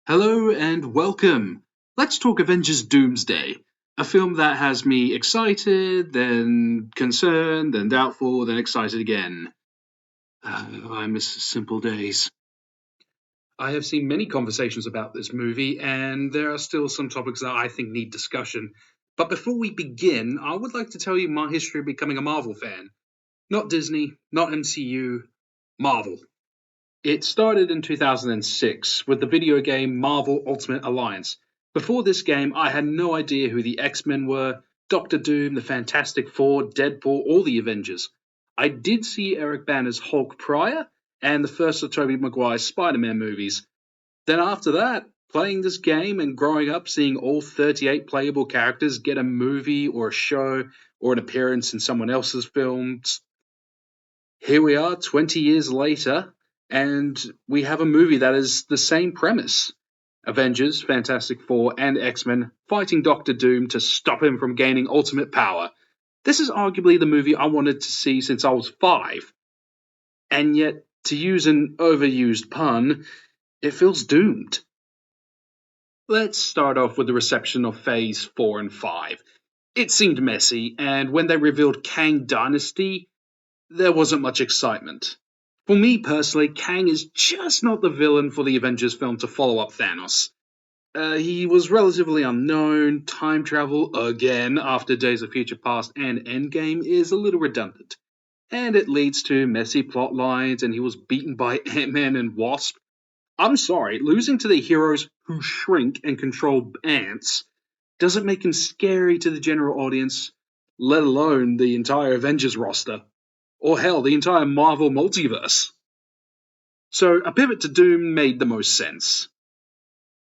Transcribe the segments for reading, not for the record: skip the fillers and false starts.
Hello and welcome. Let's talk Avengers Doomsday, a film that has me excited, then concerned, then doubtful, then excited again. I miss simple days. I have seen many conversations about this movie, and there are still some topics that I think need discussion. But before we begin, I would like to tell you my history of becoming a Marvel fan. Not Disney, not MCU, Marvel. It started in 2006 with the video game Marvel Ultimate Alliance. Before this game, I had no idea who the X Men were, Doctor Doom, the Fantastic Four, Deadpool, or the Avengers. I did see Eric Banner's Hulk prior, and the first of Tobey Maguire's Spider Man movies. Then after that, playing this game and growing up seeing all 38 playable characters get a movie or a show or an appearance in someone else's films, here we are 20 years later, and we have a movie that is the same premise. Avengers, Fantastic Four, and X Men fighting Doctor Doom to stop him from gaining ultimate power. This is arguably the movie I wanted to see since I was 5. And yet, to use an overused pun, it feels doomed. Let's start off with the reception of Phase 4 and 5. It seemed messy, and when they revealed Kang Dynasty, there wasn't much excitement. For me personally, Kang is just not the villain for the Avengers film to follow up Thanos. He was relatively unknown, time travel again after Days of Future Past and Endgame is a little redundant. And it leads to messy plot lines, and he was beaten by Ant-Man and Wasp. I'm sorry, losing to the heroes who shrink and control ants doesn't make him scary to the general audience, let alone the entire Avengers roster. Or hell, the entire Marvel multiverse. So a pivot to Doom made the most sense.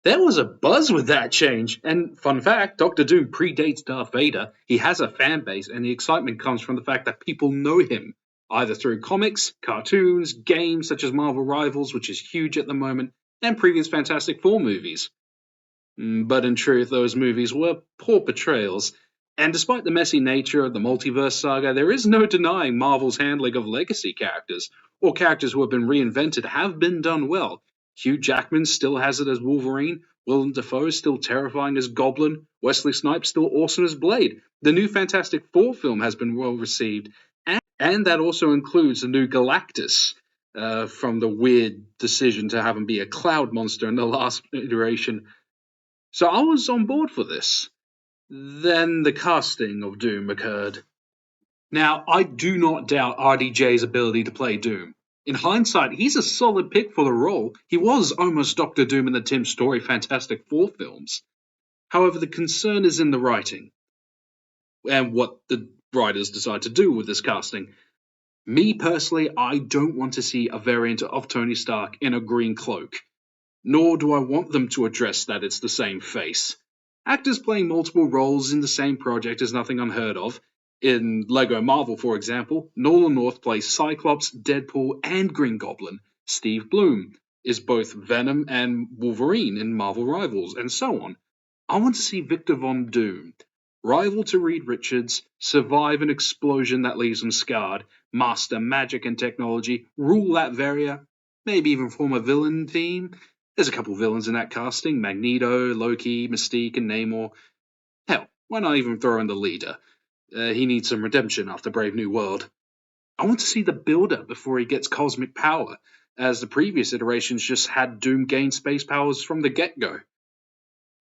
There was a buzz with that change, and fun fact, Doctor Doom predates Darth Vader. He has a fan base, and the excitement comes from the fact that people know him, either through comics, cartoons, games such as Marvel Rivals, which is huge at the moment, and previous Fantastic Four movies. But in truth, those movies were poor portrayals, and despite the messy nature of the multiverse saga, there is no denying Marvel's handling of legacy characters, or characters who have been reinvented, have been done well. Hugh Jackman still has it as Wolverine, Willem Dafoe is still terrifying as Goblin, Wesley Snipes still awesome as Blade. The new Fantastic Four film has been well received, and that also includes the new Galactus, from the weird decision to have him be a cloud monster in the last iteration. So I was on board for this. Then the casting of Doom occurred. Now, I do not doubt RDJ's ability to play Doom. In hindsight, he's a solid pick for the role. He was almost Doctor Doom in the Tim Story Fantastic Four films. However, the concern is in the writing and what the writers decide to do with this casting. Me personally, I don't want to see a variant of Tony Stark in a green cloak, nor do I want them to address that it's the same face. Actors playing multiple roles in the same project is nothing unheard of. In Lego Marvel, for example, Nolan North plays Cyclops, Deadpool, and Green Goblin. Steve Bloom is both Venom and Wolverine in Marvel Rivals, and so on. I want to see Victor Von Doom, rival to Reed Richards, survive an explosion that leaves him scarred, master magic and technology, rule Latveria, maybe even form a villain theme. There's a couple villains in that casting: Magneto, Loki, Mystique, and Namor. Hell, why not even throw in the leader? He needs some redemption after Brave New World. I want to see the build-up before he gets cosmic power, as the previous iterations just had Doom gain space powers from the get-go.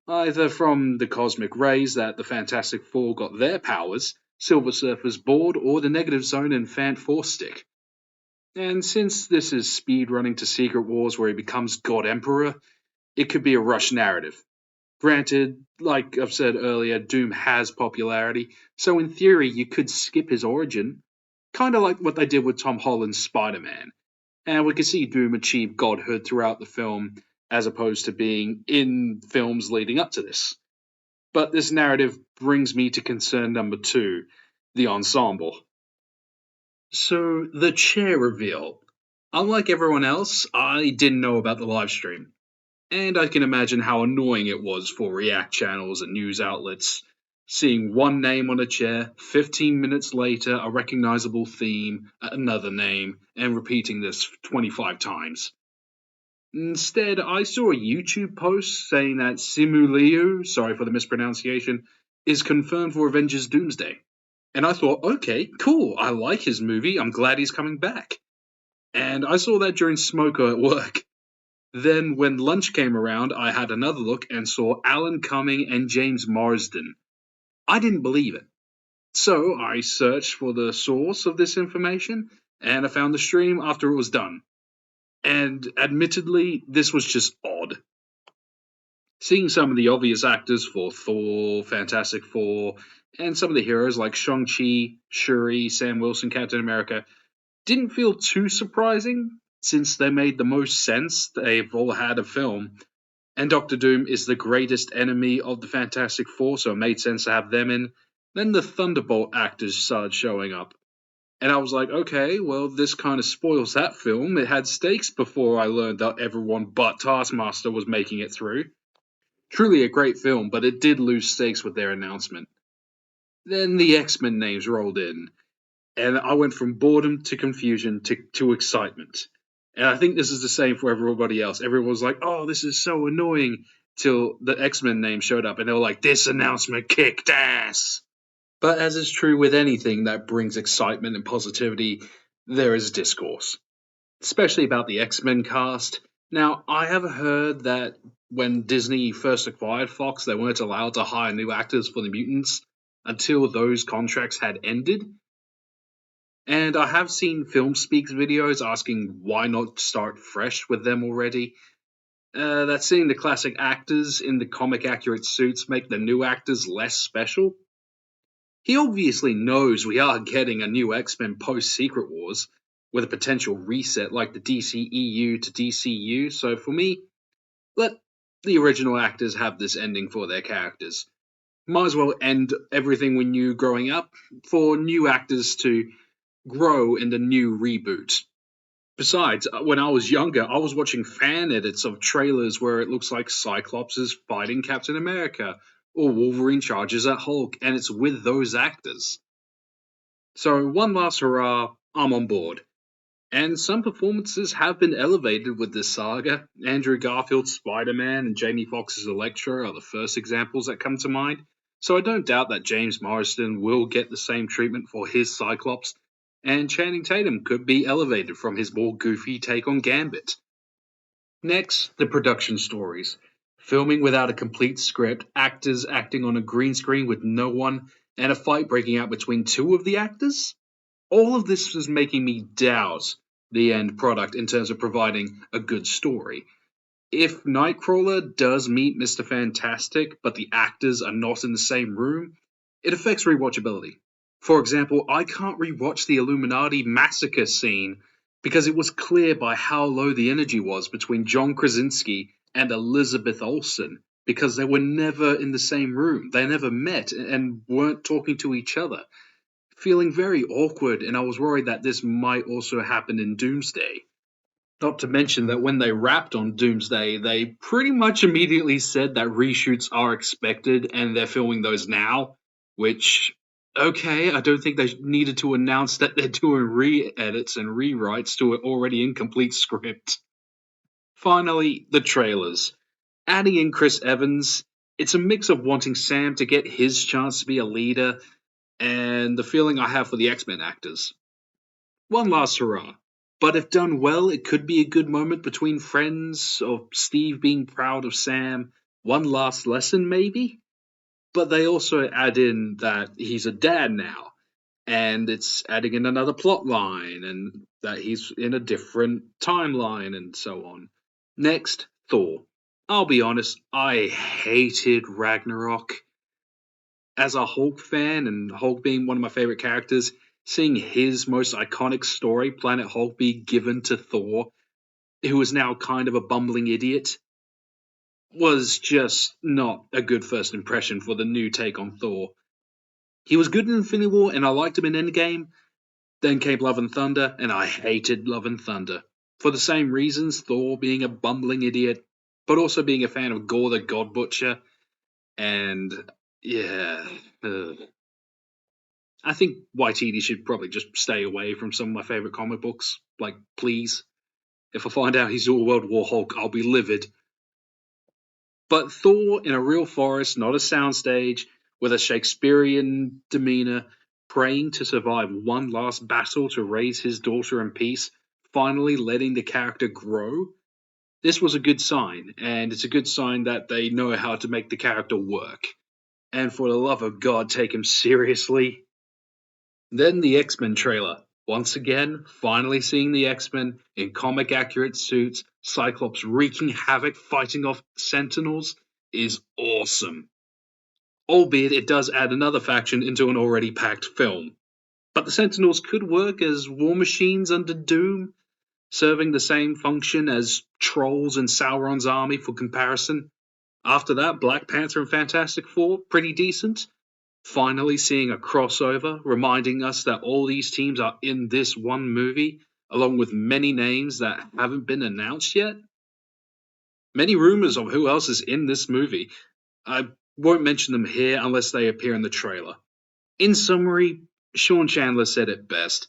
Either from the cosmic rays that the Fantastic Four got their powers, Silver Surfer's board, or the Negative Zone and Fant Force Stick. And since this is speedrunning to Secret Wars where he becomes God Emperor, it could be a rush narrative. Granted, like I've said earlier, Doom has popularity, so in theory you could skip his origin, kinda like what they did with Tom Holland's Spider-Man. And we could see Doom achieve godhood throughout the film, as opposed to being in films leading up to this. But this narrative brings me to concern number 2, the ensemble. So, the chair reveal. Unlike everyone else, I didn't know about the live stream. And I can imagine how annoying it was for React channels and news outlets, seeing one name on a chair, 15 minutes later, a recognizable theme, another name, and repeating this 25 times. Instead, I saw a YouTube post saying that Simu Liu, sorry for the mispronunciation, is confirmed for Avengers Doomsday. And I thought, okay, cool, I like his movie, I'm glad he's coming back. And I saw that during Smoker at work. Then, when lunch came around, I had another look and saw Alan Cumming and James Marsden. I didn't believe it. So I searched for the source of this information, and I found the stream after it was done. And admittedly, this was just odd. Seeing some of the obvious actors for Thor, Fantastic Four, and some of the heroes like Shang-Chi, Shuri, Sam Wilson, Captain America didn't feel too surprising since they made the most sense they've all had a film. And Doctor Doom is the greatest enemy of the Fantastic Four, so it made sense to have them in. Then the Thunderbolt actors started showing up. And I was like, okay, well, this kind of spoils that film. It had stakes before I learned that everyone but Taskmaster was making it through. Truly a great film, but it did lose stakes with their announcement. Then the X-Men names rolled in, and I went from boredom to confusion to excitement. And I think this is the same for everybody else. Everyone was like, oh, this is so annoying, till the X-Men name showed up, and they were like, this announcement kicked ass. But as is true with anything that brings excitement and positivity, there is discourse, especially about the X-Men cast. Now, I have heard that when Disney first acquired Fox, they weren't allowed to hire new actors for the mutants until those contracts had ended. And I have seen Film Speaks videos asking why not start fresh with them already. That seeing the classic actors in the comic accurate suits make the new actors less special. He obviously knows we are getting a new X-Men post Secret Wars, with a potential reset like the DCEU to DCU, so for me, let the original actors have this ending for their characters. Might as well end everything we knew growing up for new actors to grow in the new reboot. Besides, when I was younger, I was watching fan edits of trailers where it looks like Cyclops is fighting Captain America, or Wolverine charges at Hulk, and it's with those actors. So, one last hurrah, I'm on board. And some performances have been elevated with this saga. Andrew Garfield's Spider Man and Jamie Foxx's Electro are the first examples that come to mind. So I don't doubt that James Marsden will get the same treatment for his Cyclops, and Channing Tatum could be elevated from his more goofy take on Gambit. Next, the production stories. Filming without a complete script, actors acting on a green screen with no one, and a fight breaking out between two of the actors? All of this was making me doubt the end product in terms of providing a good story. If Nightcrawler does meet Mr. Fantastic, but the actors are not in the same room, it affects rewatchability. For example, I can't rewatch the Illuminati massacre scene because it was clear by how low the energy was between John Krasinski and Elizabeth Olsen because they were never in the same room. They never met and weren't talking to each other, feeling very awkward, and I was worried that this might also happen in Doomsday. Not to mention that when they wrapped on Doomsday, they pretty much immediately said that reshoots are expected and they're filming those now, which, okay, I don't think they needed to announce that they're doing re edits and rewrites to an already incomplete script. Finally, the trailers. Adding in Chris Evans, it's a mix of wanting Sam to get his chance to be a leader and the feeling I have for the X-Men actors. One last hurrah. But if done well, it could be a good moment between friends, of Steve being proud of Sam. One last lesson, maybe? But they also add in that he's a dad now, and it's adding in another plot line, and that he's in a different timeline, and so on. Next, Thor. I'll be honest, I hated Ragnarok. As a Hulk fan, and Hulk being one of my favorite characters, seeing his most iconic story, Planet Hulk, be given to Thor, who is now kind of a bumbling idiot, was just not a good first impression for the new take on Thor. He was good in Infinity War, and I liked him in Endgame. Then came Love and Thunder, and I hated Love and Thunder. For the same reasons, Thor being a bumbling idiot, but also being a fan of Gore the God Butcher, and yeah. I think YTD should probably just stay away from some of my favorite comic books. Like, please. If I find out he's all World War Hulk, I'll be livid. But Thor in a real forest, not a soundstage, with a Shakespearean demeanor, praying to survive one last battle to raise his daughter in peace, finally letting the character grow. This was a good sign, and it's a good sign that they know how to make the character work. And for the love of God, take him seriously. Then the X-Men trailer. Once again, finally seeing the X-Men in comic accurate suits, Cyclops wreaking havoc fighting off Sentinels is awesome. Albeit it does add another faction into an already packed film. But the Sentinels could work as war machines under Doom, serving the same function as Trolls and Sauron's army for comparison. After that, Black Panther and Fantastic Four, pretty decent. Finally seeing a crossover, reminding us that all these teams are in this one movie, along with many names that haven't been announced yet. Many rumors of who else is in this movie. I won't mention them here unless they appear in the trailer. In summary, Sean Chandler said it best.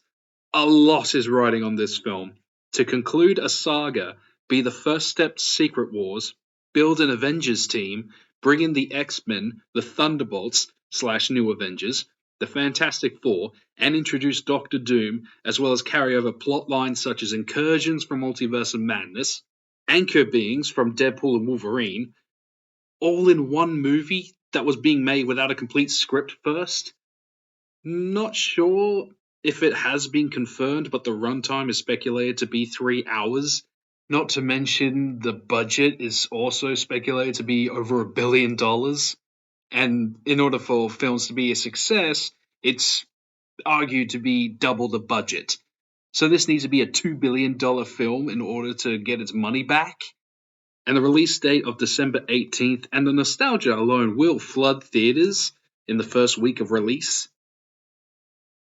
A lot is riding on this film. To conclude a saga, be the first step to Secret Wars, build an Avengers team, bring in the X-Men, the Thunderbolts / New Avengers, the Fantastic Four, and introduce Doctor Doom, as well as carry over plot lines such as incursions from Multiverse of Madness, anchor beings from Deadpool and Wolverine, all in one movie that was being made without a complete script first. Not sure if it has been confirmed, but the runtime is speculated to be 3 hours. Not to mention the budget is also speculated to be over $1 billion. And in order for films to be a success, it's argued to be double the budget. So this needs to be a $2 billion film in order to get its money back. And the release date of December 18th, and the nostalgia alone will flood theaters in the first week of release.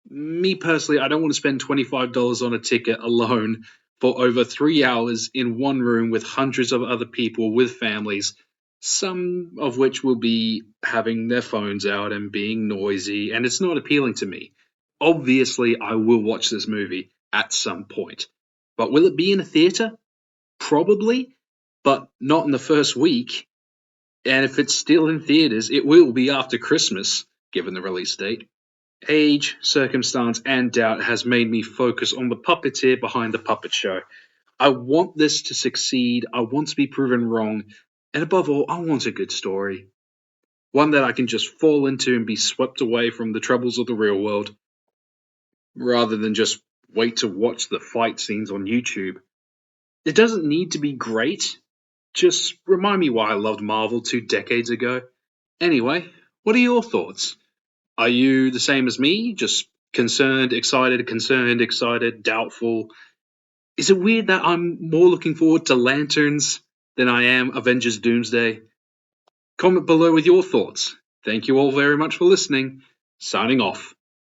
Me personally, I don't want to spend $25 on a ticket alone for over 3 hours in one room with hundreds of other people with families, some of which will be having their phones out and being noisy, and it's not appealing to me. Obviously, I will watch this movie at some point. But will it be in a theater? Probably, but not in the first week. And if it's still in theaters, it will be after Christmas, given the release date. Age, circumstance, and doubt has made me focus on the puppeteer behind the puppet show. I want this to succeed, I want to be proven wrong, and above all, I want a good story. One that I can just fall into and be swept away from the troubles of the real world, rather than just wait to watch the fight scenes on YouTube. It doesn't need to be great, just remind me why I loved Marvel 2 decades ago. Anyway, what are your thoughts? Are you the same as me? Just concerned, excited, doubtful? Is it weird that I'm more looking forward to Lanterns than I am Avengers Doomsday? Comment below with your thoughts. Thank you all very much for listening. Signing off.